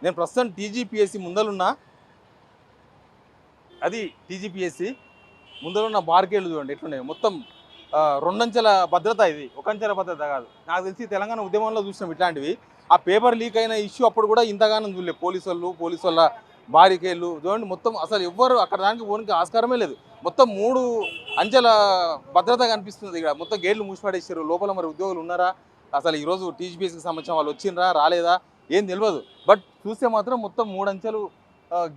నేను ప్రస్తుతం టీజీపీఎస్సీ ముందలున్నా, అది టీజీపీఎస్సీ ముందలున్న బార్కేళ్ళు చూడండి ఎట్లున్నాయి. మొత్తం రెండంచెల భద్రత, ఇది ఒక అంచెల భద్రత కాదు. నాకు తెలిసి తెలంగాణ ఉద్యమంలో చూసినాం ఇట్లాంటివి. ఆ పేపర్ లీక్ అయిన ఇష్యూ అప్పుడు కూడా ఇంతగానం చూడలేదు. పోలీసు వాళ్ళ బారికేళ్ళు చూడండి. మొత్తం అసలు ఎవ్వరు అక్కడ దానికి పోనికి ఆస్కారమే లేదు. మొత్తం 3 అంచెల భద్రత కనిపిస్తుంది ఇక్కడ. మొత్తం గేట్లు మూసిపడేసారు. లోపల మరి ఉద్యోగులు ఉన్నారా, అసలు ఈరోజు టీజీపీఎస్సీకి సంబంధించిన వాళ్ళు వచ్చిండ్రా రాలేదా ఏం తెలియదు. బట్ చూస్తే మాత్రం మొత్తం 3 అంచెలు,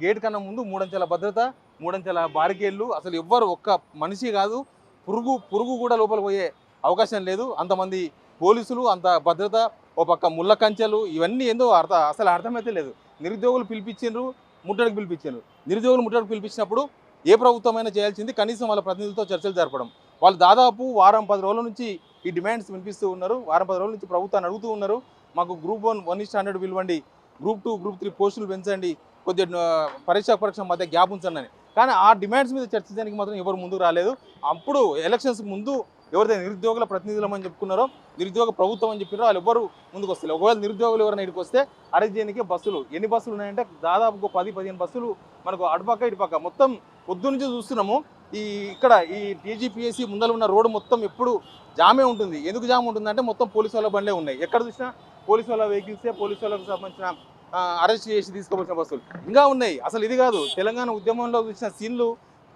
గేట్ కన్నా ముందు 3 అంచెల భద్రత, 3 అంచెల బారికేళ్ళు. అసలు ఎవ్వరు ఒక్క మనిషి కాదు, పురుగు కూడా లోపలికి పోయే అవకాశం లేదు. అంతమంది పోలీసులు, అంత భద్రత, ఓ పక్క ముళ్ళ కంచెలు, ఇవన్నీ ఏందో అసలు అర్థమైతే లేదు. నిరుద్యోగులు పిలిపించిండ్రు, ముట్టడికి పిలిపించారు. నిరుద్యోగులు ముట్టడికి పిలిపించినప్పుడు ఏ ప్రభుత్వమైనా చేయాల్సింది కనీసం వాళ్ళ ప్రతినిధులతో చర్చలు జరపడం. వాళ్ళు దాదాపు వారం 10 రోజుల నుంచి ఈ డిమాండ్స్ వినిపిస్తూ ఉన్నారు. వారం 10 రోజుల నుంచి ప్రభుత్వాన్ని అడుగుతూ ఉన్నారు. మాకు గ్రూప్ 1:100 పిలవండి, గ్రూప్ 2, గ్రూప్ 3 పోస్టులు పెంచండి, కొద్దిగా పరీక్ష మధ్య గ్యాప్ ఉంచండి అని. కానీ ఆ డిమాండ్స్ మీద చర్చించడానికి మాత్రం ఎవరు ముందుకు రాలేదు. అప్పుడు ఎలక్షన్స్ ముందు ఎవరైతే నిరుద్యోగుల ప్రతినిధులమని చెప్పుకున్నారో, నిరుద్యోగ ప్రభుత్వం అని చెప్పినారో వాళ్ళు ఎవరు ముందుకు వస్తారు. ఒకవేళ నిరుద్యోగులు ఎవరైనా ఇక్కడికి వస్తే అరెస్ట్ చేయడానికి బస్సులు, ఎన్ని బస్సులు ఉన్నాయంటే దాదాపు 10-15 బస్సులు మనకు అటుపక్క ఇటుపక్క మొత్తం పొద్దు నుంచి చూస్తున్నాము. ఇక్కడ ఈ టీజీపీఎస్సీ ముందర ఉన్న రోడ్డు మొత్తం ఎప్పుడు జామే ఉంటుంది. ఎందుకు జామ్ ఉంటుందంటే మొత్తం పోలీసు వాళ్ళ బండ్లే ఉన్నాయి. ఎక్కడ చూసినా పోలీసు వాళ్ళ వెహికల్సే, పోలీసు వాళ్ళకు సంబంధించిన అరెస్ట్ చేసి తీసుకువచ్చిన బస్సులు ఇంకా ఉన్నాయి. అసలు ఇది కాదు, తెలంగాణ ఉద్యమంలో చూసిన సీన్లు,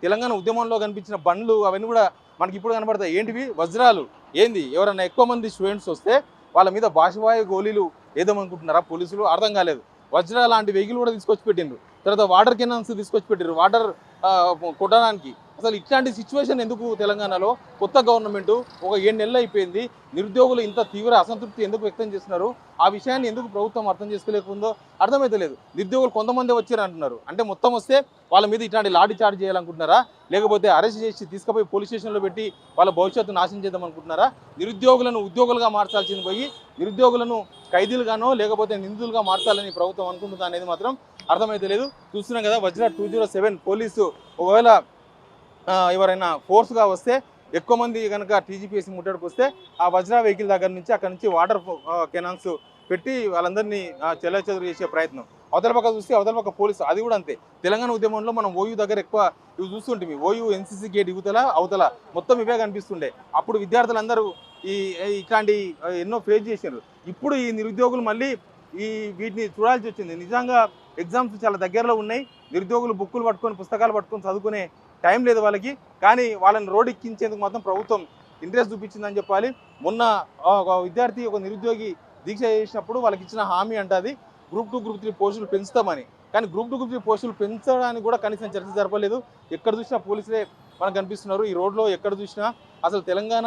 తెలంగాణ ఉద్యమంలో కనిపించిన బండ్లు అవన్నీ కూడా మనకి ఇప్పుడు కనబడతాయి. ఏంటివి? వజ్రాలు. ఏంది, ఎవరైనా ఎక్కువ మంది స్టూడెంట్స్ వస్తే వాళ్ళ మీద బాష్పవాయు గోళీలు ఏదేమనుకుంటున్నారా పోలీసులు, అర్థం కాలేదు. వజ్రాలు లాంటి వెహికల్ కూడా తీసుకొచ్చి పెట్టిండ్రు. తర్వాత వాటర్ కెనాన్స్ తీసుకొచ్చి పెట్టారు వాటర్ కొట్టడానికి. అసలు ఇట్లాంటి సిచ్యువేషన్ ఎందుకు తెలంగాణలో? కొత్త గవర్నమెంట్ ఒక 7 నెలలు అయిపోయింది. నిరుద్యోగులు ఇంత తీవ్ర అసంతృప్తి ఎందుకు వ్యక్తం చేస్తున్నారు? ఆ విషయాన్ని ఎందుకు ప్రభుత్వం అర్థం చేసుకోలేకుందో అర్థమైతే లేదు. నిరుద్యోగులు కొంతమంది వచ్చారు అంటున్నారు. అంటే మొత్తం వస్తే వాళ్ళ మీద ఇట్లాంటి లాఠీ చార్జ్ చేయాలనుకుంటున్నారా, లేకపోతే అరెస్ట్ చేసి తీసుకుపోయి పోలీస్ స్టేషన్లో పెట్టి వాళ్ళ భవిష్యత్తు నాశనం చేద్దాం అనుకుంటున్నారా? నిరుద్యోగులను ఉద్యోగులుగా మార్చాల్సింది పోయి నిరుద్యోగులను ఖైదీలుగానో లేకపోతే నిందితులుగా మార్చాలని ప్రభుత్వం అనుకుంటుందా అనేది మాత్రం అర్థమైతే లేదు. చూస్తున్నాం కదా, వజ్ర 207 పోలీసు ఒకవేళ ఎవరైనా ఫోర్స్గా వస్తే, ఎక్కువ మంది కనుక టీజీపీఎస్సీ ముట్టడికి వస్తే ఆ వజ్రా వెహికల్ దగ్గర నుంచి అక్కడ నుంచి వాటర్ కెనాన్స్ పెట్టి వాళ్ళందరినీ చెల్లచెదురు చేసే ప్రయత్నం. అవతల పక్క చూస్తే అవతల పక్క పోలీసు, అది కూడా అంతే. తెలంగాణ ఉద్యమంలో మనం ఓయూ దగ్గర ఎక్కువ ఇవి చూస్తుంటే, ఓయూ ఎన్సీసీ గేట్ ఇవతల అవతల మొత్తం ఇవే కనిపిస్తుండే. అప్పుడు విద్యార్థులందరూ ఇట్లాంటి ఎన్నో ఫేస్ చేశారు. ఇప్పుడు ఈ నిరుద్యోగులు మళ్ళీ వీటిని చూడాల్సి వచ్చింది. నిజంగా ఎగ్జామ్స్ చాలా దగ్గరలో ఉన్నాయి. నిరుద్యోగులు బుక్కులు పట్టుకొని, పుస్తకాలు పట్టుకొని చదువుకునే టైం లేదు వాళ్ళకి. కానీ వాళ్ళని రోడ్ ఎక్కించేందుకు మాత్రం ప్రభుత్వం ఇంట్రెస్ట్ చూపించిందని చెప్పాలి. మొన్న ఒక విద్యార్థి, ఒక నిరుద్యోగి దీక్ష చేసినప్పుడు వాళ్ళకి ఇచ్చిన హామీ అంటది గ్రూప్ 2, గ్రూప్ 3 పోస్టులు పెంచుతామని. కానీ గ్రూప్ 2, గ్రూప్ 3 పోస్టులు పెంచడానికి కూడా కనీసం చర్చ జరపలేదు. ఎక్కడ చూసినా పోలీసులే మనకు కనిపిస్తున్నారు ఈ రోడ్లో. ఎక్కడ చూసినా అసలు తెలంగాణ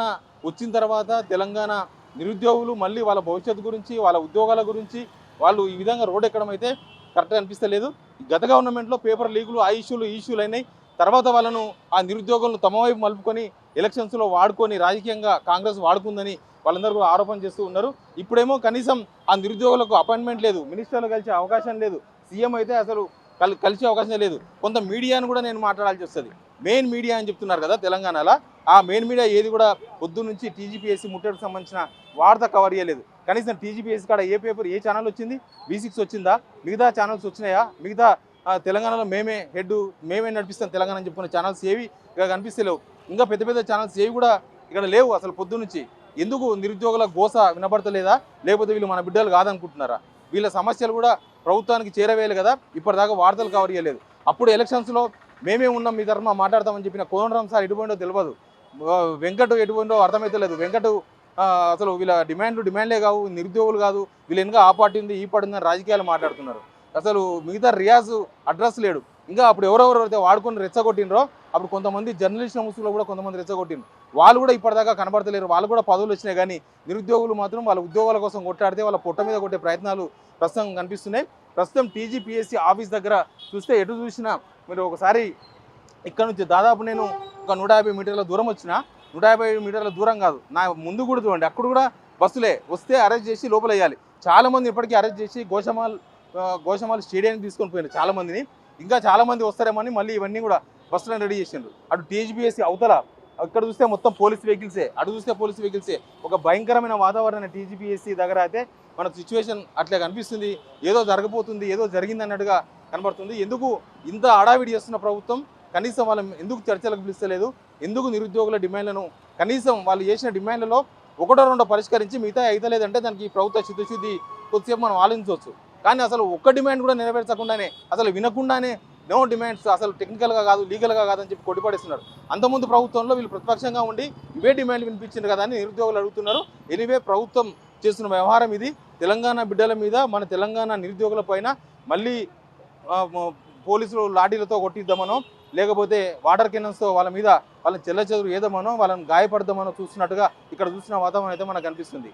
వచ్చిన తర్వాత తెలంగాణ నిరుద్యోగులు మళ్ళీ వాళ్ళ భవిష్యత్తు గురించి, వాళ్ళ ఉద్యోగాల గురించి వాళ్ళు ఈ విధంగా రోడ్ ఎక్కడం అయితే కరెక్ట్గా అనిపిస్తలేదు. గత గవర్నమెంట్లో పేపర్ లీకులు, ఆ ఇష్యూలు అయినాయి. తర్వాత వాళ్ళను, ఆ నిరుద్యోగులను తమ వైపు మలుపుకొని ఎలక్షన్స్లో వాడుకొని రాజకీయంగా కాంగ్రెస్ వాడుకుందని వాళ్ళందరూ కూడా ఆరోపణ చేస్తూ ఉన్నారు. ఇప్పుడేమో కనీసం ఆ నిరుద్యోగులకు అపాయింట్మెంట్ లేదు, మినిస్టర్లు కలిసే అవకాశం లేదు, సీఎం అయితే అసలు కలిసే అవకాశం లేదు. కొంత మీడియాను కూడా నేను మాట్లాడాల్సి వస్తుంది. మెయిన్ మీడియా అని చెప్తున్నారు కదా తెలంగాణలో, ఆ మెయిన్ మీడియా ఏది కూడా పొద్దు నుంచి టీజీపీఎస్సీ ముట్టడికి సంబంధించిన వార్త కవర్ చేయలేదు. కనీసం టీజీపీఎస్సీ కాడ ఏ పేపర్, ఏ ఛానల్ వచ్చింది? V6 వచ్చిందా? మిగతా ఛానల్స్ వచ్చినాయా? మిగతా తెలంగాణలో మేమే నడిపిస్తాం తెలంగాణ అని చెప్పుకునే ఛానల్స్ ఏవి ఇక్కడ కనిపిస్తలేవు. ఇంకా పెద్ద పెద్ద ఛానల్స్ ఏవి కూడా ఇక్కడ లేవు అసలు పొద్దు నుంచి. ఎందుకు? నిరుద్యోగుల గోస వినబడతలేదా? లేకపోతే వీళ్ళు మన బిడ్డలు కాదనుకుంటున్నారా? వీళ్ళ సమస్యలు కూడా ప్రభుత్వానికి చేరవేయాలి కదా, ఇప్పటిదాకా వార్తలు కవర్ చేయలేదు. అప్పుడు ఎలక్షన్స్లో మేమే ఉన్నాం, మీ తరఫున మాట్లాడతామని చెప్పిన కోదండరాం సార్ ఎటుపోయిందో తెలియదు, వెంకట్ ఎటుపోయిందో అర్థమైతే లేదు. వెంకట్ అసలు వీళ్ళ డిమాండ్లే కావు, నిరుద్యోగులు కాదు, వీళ్ళు వెనుక ఆ పార్టీ ఉంది, ఈ పార్టీ ఉంది, రాజకీయాలు మాట్లాడుతున్నారు. అసలు మిగతా రియాజ్ అడ్రస్ లేడు. ఇంకా అప్పుడు ఎవరెవరైతే వాడుకొని రెచ్చగొట్టినరో, అప్పుడు కొంతమంది జర్నలిస్ట్ ముసుగులో కూడా కొంతమంది రెచ్చగొట్టిండ్రు. వాళ్ళు కూడా ఇప్పటిదాకా కనబడతలేరు. వాళ్ళు కూడా పదవులు వచ్చినాయి, కానీ నిరుద్యోగులు మాత్రం వాళ్ళ ఉద్యోగాల కోసం కొట్టాడితే వాళ్ళ పొట్ట మీద కొట్టే ప్రయత్నాలు ప్రస్తుతం కనిపిస్తున్నాయి. ప్రస్తుతం టీజీపీఎస్సీ ఆఫీస్ దగ్గర చూస్తే ఎటు చూసినా మీరు ఒకసారి ఇక్కడ నుంచి దాదాపు నేను ఒక 150 మీటర్ల దూరం వచ్చిన, 150 మీటర్ల దూరం కాదు, నా ముందు కూడా చూడండి, అక్కడ కూడా బస్సులే వస్తే అరెస్ట్ చేసి లోపల వేయాలి. చాలామంది ఇప్పటికీ అరెస్ట్ చేసి గోషమాల్ స్టేడియానికి తీసుకొని పోయినారు చాలామందిని. ఇంకా చాలామంది వస్తారేమని మళ్ళీ ఇవన్నీ కూడా బస్సులను రెడీ చేసిండ్రు. అటు టీజీపీఎస్సీ అవతల ఇక్కడ చూస్తే మొత్తం పోలీస్ వెహికల్సే, అటు చూస్తే పోలీస్ వెహికల్సే. ఒక భయంకరమైన వాతావరణం టీజీపీఎస్సీ దగ్గర అయితే మన సిచ్యువేషన్ అట్లా కనిపిస్తుంది. ఏదో జరగబోతుంది, ఏదో జరిగింది అన్నట్టుగా కనబడుతుంది. ఎందుకు ఇంత హడావిడి చేస్తున్న ప్రభుత్వం కనీసం వాళ్ళని ఎందుకు చర్చలకు పిలుస్తలేదు? ఎందుకు నిరుద్యోగుల డిమాండ్లను కనీసం వాళ్ళు చేసిన డిమాండ్లలో ఒకటో రెండో పరిష్కరించి మిగతా అయితలేదంటే దానికి ప్రభుత్వ చిత్తశుద్ధి కొద్దిసేపు మనం ఆలోచించవచ్చు. కానీ అసలు ఒక్క డిమాండ్ కూడా నెరవేర్చకుండానే, అసలు వినకుండానే నో డిమాండ్స్, అసలు టెక్నికల్గా కాదు, లీగల్గా కాదని చెప్పి కొట్టిపడేస్తున్నారు. అంతకుముందు ప్రభుత్వంలో వీళ్ళు ప్రతిపక్షంగా ఉండి ఇవే డిమాండ్లు వినిపించింది కదా అని నిరుద్యోగులు అడుగుతున్నారు. ఎనివే ప్రభుత్వం చేస్తున్న వ్యవహారం ఇది. తెలంగాణ బిడ్డల మీద, మన తెలంగాణ నిరుద్యోగుల పైన మళ్ళీ పోలీసులు లాఠీలతో కొట్టిద్దామనో, లేకపోతే వాటర్ కెనన్స్తో వాళ్ళ మీద వాళ్ళని చెల్లచెదురు ఏదమనో, వాళ్ళని గాయపడదామనో చూస్తున్నట్టుగా ఇక్కడ చూసిన వాతావరణం అయితే మనకు కనిపిస్తుంది.